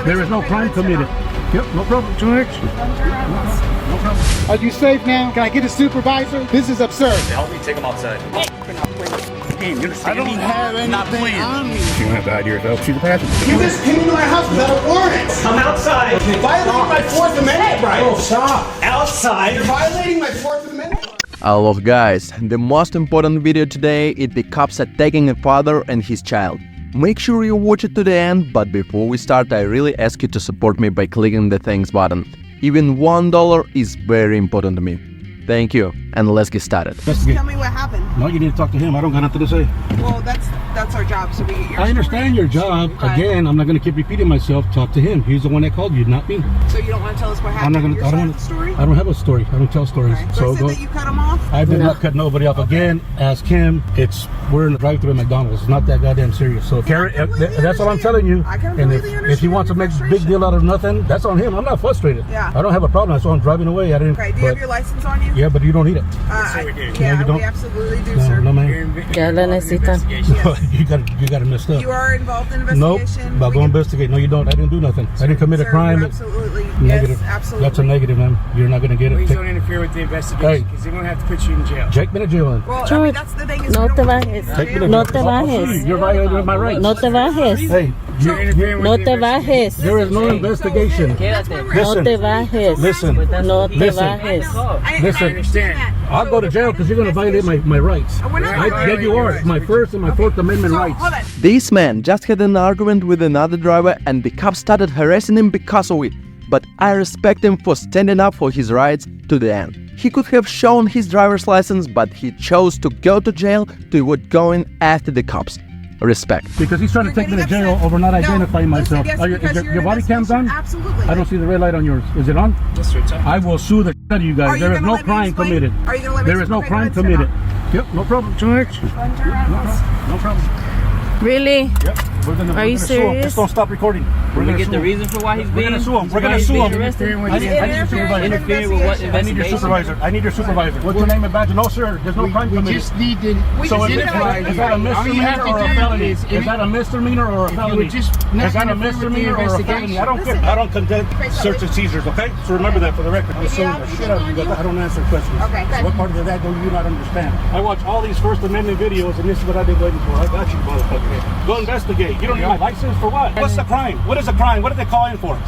There is no crime committed. Yep, no problem, George. No problem. Are you safe now? Can I get a supervisor? This is absurd. Help me take him outside. I don't have anything Not playing. on me. You don't have to hide yourself. She's a passenger. You just came into my house without a warrant. Come outside. You're violating my Fourth Amendment rights. Oh, stop. Outside. You're violating my Fourth Amendment. Hello guys, the most important video today is the cops attacking a father and his child. Make sure you watch it to the end, but before we start I really ask you to support me by clicking the thanks button. Even $1 is very important to me. Thank you, and let's get started. Tell me what happened. No, you need to talk to him. I don't got nothing to say. Well, that's our job. So I understand your job. Okay. Again, I'm not going to keep repeating myself. Talk to him. He's the one that called you, not me. So you don't want to tell us what I'm happened? not going Your to. I don't side want of the story. I don't have a story. I don't tell stories. Okay. So I said that you cut him off. I did not cut nobody off. Again, ask him. We're in the drive-thru at McDonald's. It's not that goddamn serious. So that's what I'm telling you. I can And completely if he wants to make a big deal out of nothing, that's on him. I'm not frustrated. Yeah. I don't have a problem. That's why I'm driving away. I didn't. Okay. Do you have your license on you? Yeah, but you don't need it. Yeah, you don't? we absolutely do, No, sir. no, man. Ya la necesitan. you got it messed up. You are involved in Nope. investigation. I'll go investigate. No, you don't. I didn't do nothing. I didn't commit a Sir, crime. you're absolutely. Negative. Yes, absolutely. That's a negative, man. You're not gonna get it. Please don't interfere with the investigation because they're gonna have to put you in jail. Take me to jail. Well, I mean, George, that's the thing is no we te don't want bajes. you Take me in to jail. No jail. te bajes. You're violating my rights. No te bajes. Hey, You're interfering with No the te investigation. bajes. there is no investigation. That's where we're No Listen. te bajes. Listen. No te Listen. bajes. I Listen. understand that. I'll So go to jail because you're gonna violate my rights. We're not Yeah, violating you your are. rights. My First and my Fourth Amendment So, rights. hold on. This man just had an argument with another driver and the cops started harassing him because of it. But I respect him for standing up for his rights to the end. He could have shown his driver's license, but he chose to go to jail to avoid going after the cops. Respect. Because he's trying to take me to getting jail upset. over not No, identifying listen, myself. yes, Is because your you're body an cam's on? investigation. Absolutely. I don't see the red light on yours. Is it on? Yes, sir. I will sue the shit out of you Are guys. you There is gonna no let me crime explain? committed. Are you gonna let me There is no explain? crime Okay, committed. let's Yep, no problem, George. No problem. Really? Yep. Are you sue him. serious? Just don't stop recording. We're gonna get the reason for why he's being. We're gonna sue him. We're gonna sue him. I need your supervisor. Interfering with what I need your supervisor. I need your supervisor. What's your name and badge? No, sir. There's no crime committed. just need to. So is that a All you have misdemeanor to or a do felony? is- Is that a misdemeanor or a felony? would just not Is that a interfere with the misdemeanor or a felony? investigation. I don't care. I don't condemn search and seizures, okay? So remember that for the record. I'm suing the shit out of you. I don't answer questions. Okay, good. What part of that do you not understand? I watch all these First Amendment videos and this is what I've been waiting for. I got you, motherfucker. Go investigate. You don't need my license for what? What's the crime? What is a crime? What did they call in for?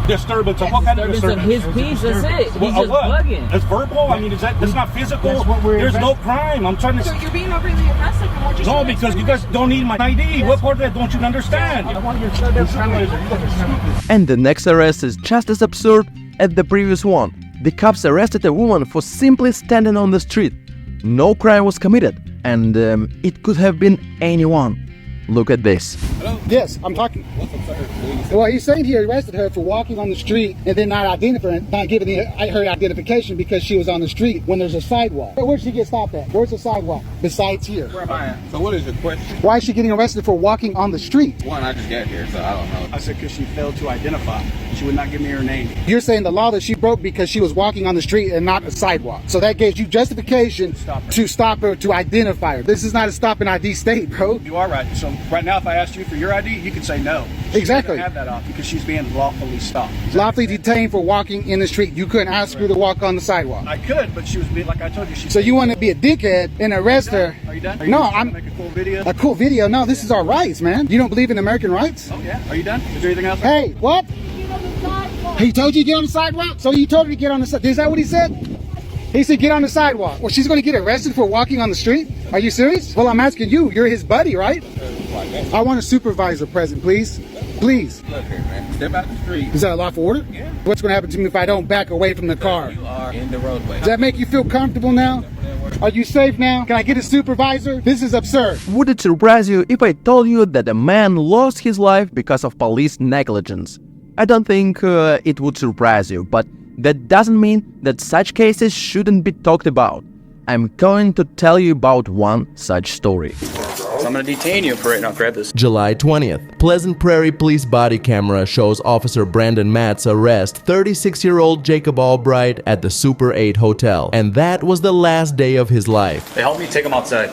Disturbance. Of what kind of disturbance? His piece, that's it. He's Well, just what? bugging. It's verbal? I mean, that's not physical? That's what we're There's no crime. I'm trying to... So you're being overly aggressive and what you're No, trying to because you explain. guys don't need my ID. What part of that don't you understand? I want your supervisor. You guys are stupid. And the next arrest is just as absurd as the previous one. The cops arrested a woman for simply standing on the street. No crime was committed, and it could have been anyone. Look at this. Yes, I'm talking. Well, he's saying he arrested her for walking on the street and then not giving her identification because she was on the street when there's a sidewalk. Where'd she get stopped at? Where's the sidewalk? Besides here. Where am I at? So what is your question? Why is she getting arrested for walking on the street? One, I just got here, so I don't know. I said because she failed to identify. She would not give me her name. You're saying the law that she broke because she was walking on the street and not a sidewalk. So that gives you justification to stop her, to identify her. This is not a stop and ID state, bro. You are right. So right now, if I asked you for your ID, you could say no. She Exactly. doesn't have that off because she's being lawfully stopped. Lawfully detained for walking in the street. You couldn't ask her to walk on the sidewalk. I could, but she was being like I told you. She. So you want to be a dickhead and arrest her? Are you done? Are you No, trying to I'm make a cool video. a cool video. No, this is our rights, man. You don't believe in American rights? Oh yeah. Are you done? Is there anything else? Hey, what? He told you to get on the sidewalk? So you told her to get on the sidewalk. Is that what he said? He said get on the sidewalk. Well, she's going to get arrested for walking on the street? Are you serious? Well, I'm asking you. You're his buddy, right? I want a supervisor present, please. Please. Look here, man. Step out the street. Is that a lawful order? Yeah. What's going to happen to me if I don't back away from the car? You are in the roadway. Does that make you feel comfortable now? Are you safe now? Can I get a supervisor? This is absurd. Would it surprise you if I told you that a man lost his life because of police negligence? I don't think it would surprise you, but that doesn't mean that such cases shouldn't be talked about. I'm going to tell you about one such story. So I'm gonna detain you for right now. Grab this. July 20th. Pleasant Prairie Police body camera shows Officer Brandon Matz arrest 36-year-old Jacob Albright at the Super 8 Hotel. And that was the last day of his life. Hey, help me take him outside.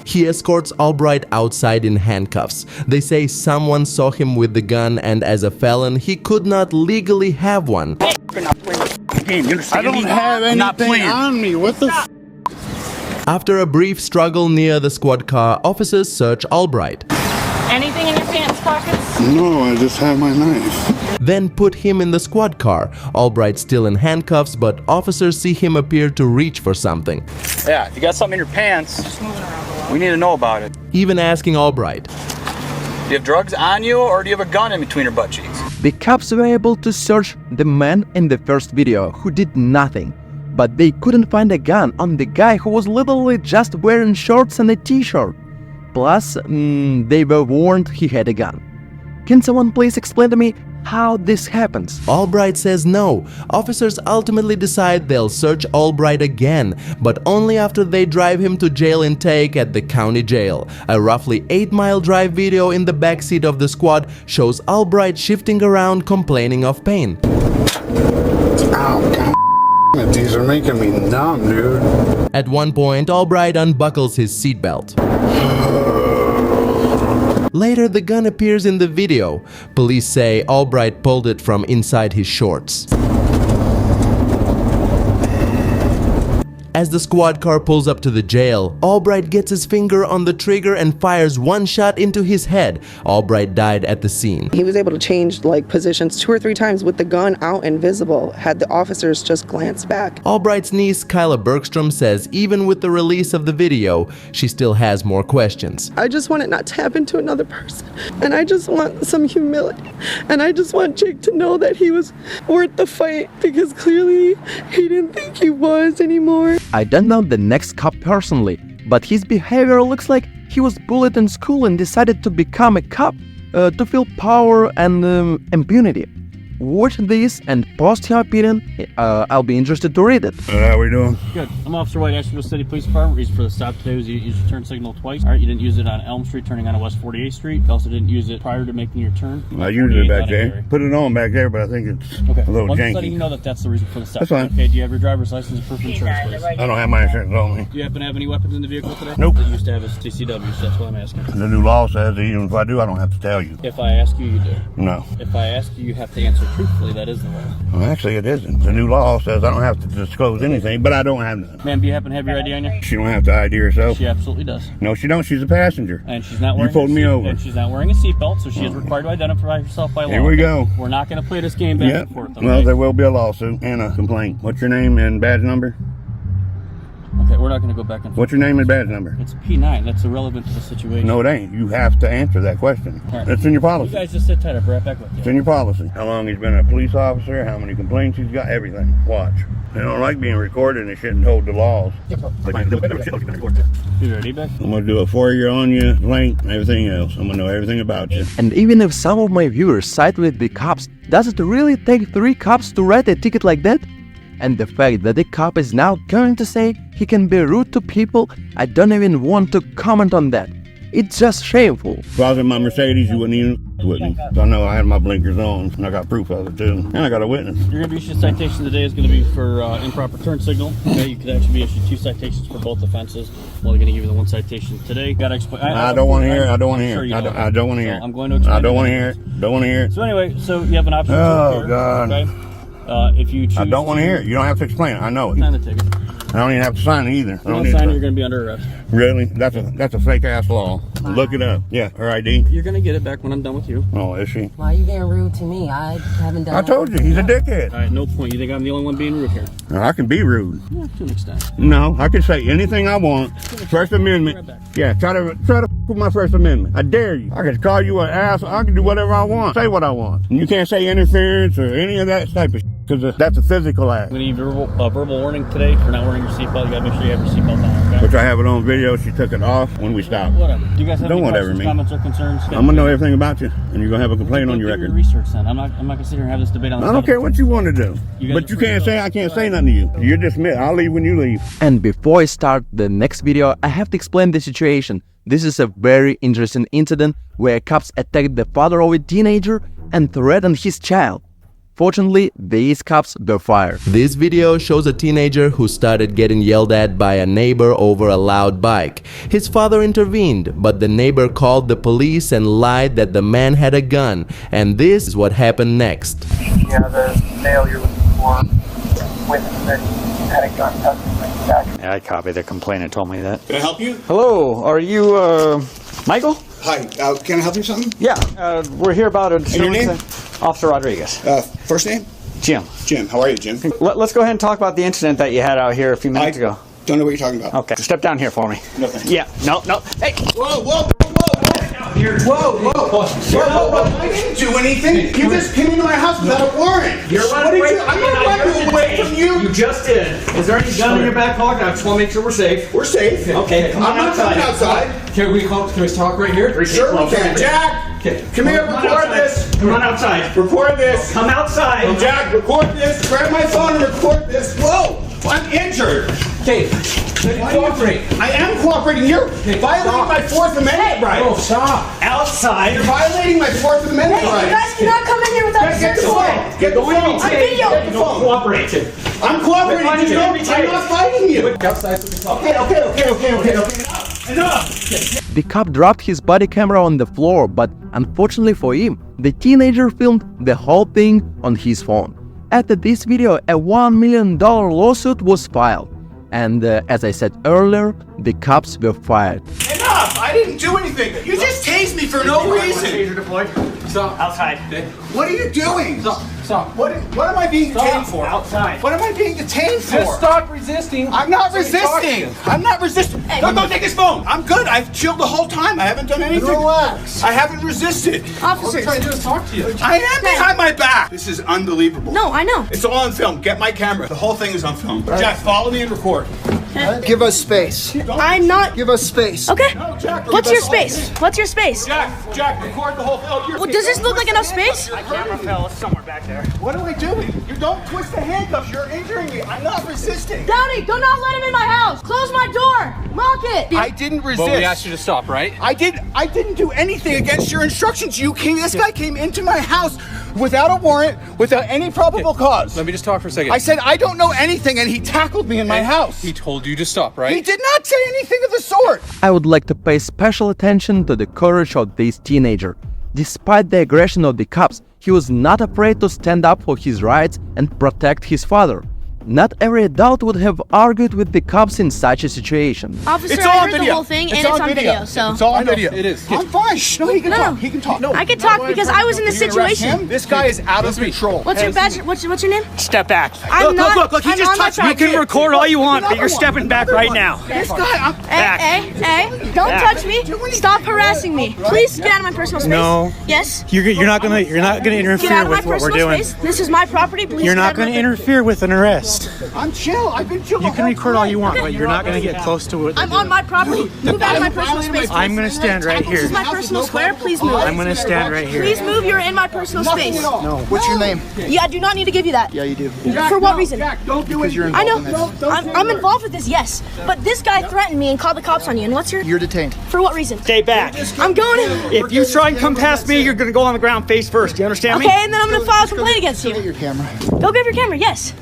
He escorts Albright outside in handcuffs. They say someone saw him with the gun and as a felon, he could not legally have one. I don't have anything on me. What the After a brief struggle near the squad car, officers search Albright. Anything in your pants pockets? No, I just have my knife. Then put him in the squad car. Albright still in handcuffs, but officers see him appear to reach for something. Yeah, if you got something in your pants, we need to know about it. Even asking Albright. Do you have drugs on you or do you have a gun in between your butt cheeks? The cops were able to search the man in the first video who did nothing, but they couldn't find a gun on the guy who was literally just wearing shorts and a t-shirt. Plus, they were warned he had a gun. Can someone please explain to me how this happens? Albright says no. Officers ultimately decide they'll search Albright again, but only after they drive him to jail intake at the county jail. A roughly 8-mile drive video in the backseat of the squad shows Albright shifting around complaining of pain. Ow, God. These are making me numb, dude. At one point, Albright unbuckles his seatbelt. Later, the gun appears in the video. Police say Albright pulled it from inside his shorts. As the squad car pulls up to the jail, Albright gets his finger on the trigger and fires one shot into his head. Albright died at the scene. He was able to change positions 2 or 3 times with the gun out and visible had the officers just glanced back. Albright's niece, Kyla Bergstrom, says even with the release of the video, she still has more questions. I just want it not to happen to another person. And I just want some humility. And I just want Jake to know that he was worth the fight because clearly he didn't think he was anymore. I don't know the next cop personally, but his behavior looks like he was bullied in school and decided to become a cop to feel power and impunity. Watch this and post your opinion. I'll be interested to read it. How we doing? Good. I'm Officer White, Asheville City Police Department. Reason for the stop today was you used your turn signal twice. All right, you didn't use it on Elm Street turning on West 48th Street. You also didn't use it prior to making your turn. I used it back there. Put it on back there, but I think it's a little Well, just janky. letting you know that that's the reason for the stop. That's fine. Okay, do you have your driver's license and proof of insurance, please? I don't have my insurance on me. Do you happen to have any weapons in the vehicle today? Nope. It used to have a CCW, so that's what I'm asking. The new law says that even if I do, I don't have to tell you. If I ask you, you do. No. If I ask you, you have to answer truthfully. That is the law. Well, actually, it isn't. The new law says I don't have to disclose anything, but I don't have none. Ma'am, do you happen to have your ID on you? She don't have to ID herself. She absolutely does. No, she don't. She's a passenger. And she's not wearing You pulled me over. And she's not wearing a seatbelt, so she is required to identify herself by law. Here we go. We're not going to play this game back Yep. and forth. Okay? Well, there will be a lawsuit and a complaint. What's your name and badge number? Okay, we're not going to go back and forth. What's your name and badge number? It's P9. That's irrelevant to the situation. No, it ain't. You have to answer that question. All right. It's in your You policy. guys just sit tight. I'll be right back with It's you. in your policy. How long he's been a police officer, how many complaints he's got, everything. Watch. They don't like being recorded and shouldn't hold the laws. You ready, Beck? I'm gonna do a 4-year on you, link, and everything else. I'm gonna know everything about you. And even if some of my viewers side with the cops, does it really take 3 cops to write a ticket like that? And the fact that the cop is now going to say he can be rude to people, I don't even want to comment on that. It's just shameful. If I was in my Mercedes, you wouldn't even with me. So I know I had my blinkers on, and I got proof of it too. And I got a witness. You're going to be issued a citation today. Is going to be for improper turn signal. Okay, you could actually be issued 2 citations for both offenses. I'm only going to give you the 1 citation today. Got to explain. I don't want to hear it. I don't want to hear Sure it. you I don't want to hear So it. I'm going to explain. I don't want to hear it. Don't want to hear it. So anyway, so you have an option. Oh, to appear, God. Okay. If you choose, I don't want to hear it. You don't have to explain it. I know it. Sign the ticket. I don't even have to sign it either. I If you don't don't need sign it, to. you're going to be under arrest. Really? That's a fake ass law. Look it up. Yeah, her ID. You're going to get it back when I'm done with you. Oh, is she? Why are you being rude to me? I haven't done I told you, he's a dickhead. All right, no point. You think I'm the only one being rude here? Now, I can be rude. Yeah, to an extent. No, I can say anything I want. First Amendment. Yeah, try to with my First Amendment. I dare you. I can call you an ass. I can do whatever I want. Say what I want. And you can't say interference or any of that type of shit because that's a physical act. I'm going to give you a verbal warning today for not wearing your seatbelt. You got to make sure you have your seatbelt on, okay? Which I have it on video. She took it off when we stopped. Whatever. Do you guys have Don't any whatever questions, me. comments, or concerns? I'm gonna know everything about you, and you're gonna have a complaint on your Do your record. research then. I'm not gonna sit here and have this debate on this. I don't care what you want to do, You guys but are you free can't to say go. I can't say nothing to you. You're dismissed. I'll leave when you leave. And before I start the next video, I have to explain the situation. This is a very interesting incident where cops attacked the father of a teenager and threatened his child. Fortunately, these cops were fired. This video shows a teenager who started getting yelled at by a neighbor over a loud bike. His father intervened, but the neighbor called the police and lied that the man had a gun. And this is what happened next. Yeah, the male you're looking for witness that had a gun tucked in his back. Yeah, I copied the complaint and told me that. Can I help you? Hello, are you, Michael? Hi, can I help you with something? Yeah, we're here about a... And your name? Officer Rodriguez. First name? Jim. Jim, how are you, Jim? Let's go ahead and talk about the incident that you had out here a few minutes ago. Don't know what you're talking about. Okay, step down here for me. No, thanks. Yeah, no. Hey! Whoa, whoa, whoa, whoa! I didn't do anything. You just came into my house without a warrant. You're running away. I'm not running away from you. You just did. Is there any gun in your back pocket? I just want to make sure we're safe. We're safe. Okay, come on I'm not coming outside. Can we talk right here? Sure we can. Jack, come here, record this. Come on outside. Record this. Come outside. Jack, record this. Grab my phone and record this. Whoa, I'm injured. Okay, cooperate. I am cooperating. You're violating my Fourth Amendment right. Oh, stop. Outside. You're violating my Fourth Amendment right. You guys cannot come in here without a Get the search warrant. phone. Get the phone. I'm video. Get the phone. Cooperate. I'm cooperating. I'm not fighting you. Okay. The cop dropped his body camera on the floor, but unfortunately for him, the teenager filmed the whole thing on his phone. After this video, a $1 million lawsuit was filed. And as I said earlier, the cops were fired. Enough! I didn't do anything. You just tased me for no reason. Taser deployed. Stop. Outside. What are you doing? Stop. What am I being detained for? Outside. What am I being detained for? Just stop resisting. I'm not resisting. I'm not resisting. Don't take his phone. I'm good. I've chilled the whole time. I haven't done anything. Relax. I haven't resisted. Officers. Trying to do is talk to you. I am behind my back. This is unbelievable. No, I know. It's all on film. Get my camera. The whole thing is on film. Jack, follow me and record. Give us space. I'm not. Give us space. Okay. No, Jack. What's your space? What's your space? Jack, record the whole film. Well, does this look like enough space? Camera fell somewhere back there. What am I doing? You don't twist the handcuffs. You're injuring me. I'm not resisting. Downey, do not let him in my house. Close my door. Lock it. I didn't resist. Well, we asked you to stop, right? I didn't do anything against your instructions. This guy came into my house without a warrant, without any probable cause. Let me just talk for a second. I said, I don't know anything, and he tackled me in my house. He told you to stop, right? He did not say anything of the sort. I would like to pay special attention to the courage of this teenager. Despite the aggression of the cops, he was not afraid to stand up for his rights and protect his father. Not every adult would have argued with the cops in such a situation. Officer, It's all I on heard video. the whole thing, and it's on video. So It's all on video. It is. I'm fine. No, he can No. talk. He can talk. I can talk because I was in the You gonna arrest situation. him? This guy is out of control. What's your badge? What's your name? Step back. I'm not. Look, he I'm just on my touched me. You can record all you want, but you're stepping back right now. This guy, I'm Hey, don't touch me. Stop harassing me. Please get out of my personal space. No. Yes. You're not gonna Get out interfere of my with what we're personal doing. space. This is my property. Please. You're get out not of my gonna interfere with an arrest. I'm chill. I've been chill. You can record all you want, but you're not gonna get close to it. I'm on my property. Move out of my personal space. I'm gonna stand right This here. is my personal square. Please move. I'm gonna stand right here. Please move. You're in my personal space. No. What's your name? Yeah, I do not need to give you that. Yeah, you do. For what reason? Jack, don't do it. I know. I'm involved with this, yes. But this guy threatened me and called the cops on you. And what's your? You're detained. For what reason? Stay back. I'm going in. If you try and come past me, you're gonna go on the ground face first. You understand me? Okay, and then I'm gonna file a complaint against Get you. your camera. Go grab your camera. Yes.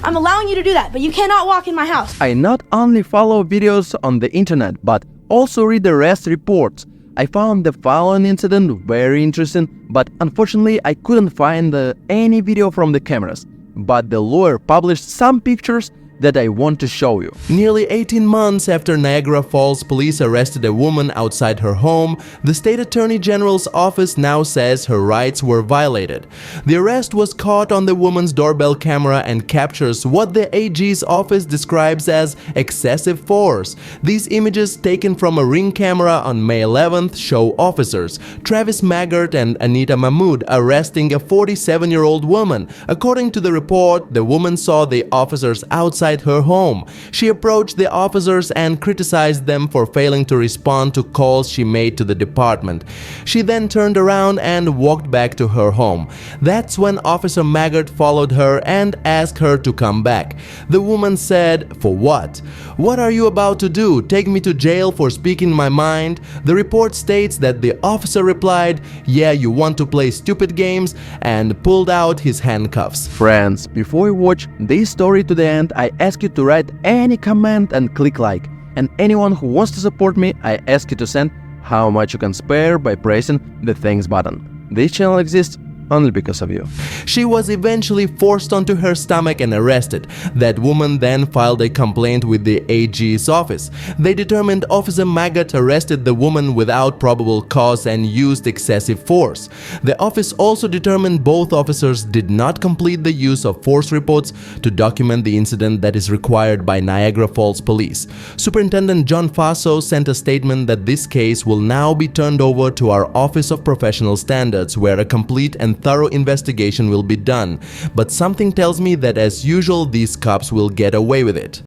I'm allowing you to do that, but you cannot walk in my house. I not only follow videos on the internet, but also read arrest reports. I found the following incident very interesting, but unfortunately I couldn't find any video from the cameras. But the lawyer published some pictures that I want to show you. Nearly 18 months after Niagara Falls police arrested a woman outside her home, the state attorney general's office now says her rights were violated. The arrest was caught on the woman's doorbell camera and captures what the AG's office describes as excessive force. These images taken from a Ring camera on May 11th show officers Travis Maggart and Anita Mahmood arresting a 47-year-old woman. According to the report, the woman saw the officers outside outside her home. She approached the officers and criticized them for failing to respond to calls she made to the department. She then turned around and walked back to her home. That's when Officer Maggart followed her and asked her to come back. The woman said, "For what? What are you about to do? Take me to jail for speaking my mind?" The report states that the officer replied, "Yeah, you want to play stupid games," and pulled out his handcuffs. Friends, before you watch this story to the end, I ask you to write any comment and click like. And anyone who wants to support me, I ask you to send how much you can spare by pressing the thanks button. This channel exists only because of you. She was eventually forced onto her stomach and arrested. That woman then filed a complaint with the AG's office. They determined Officer Maggart arrested the woman without probable cause and used excessive force. The office also determined both officers did not complete the use of force reports to document the incident that is required by Niagara Falls Police. Superintendent John Faso sent a statement that this case will now be turned over to our Office of Professional Standards, where a complete and thorough investigation will be done. But something tells me that as usual these cops will get away with it.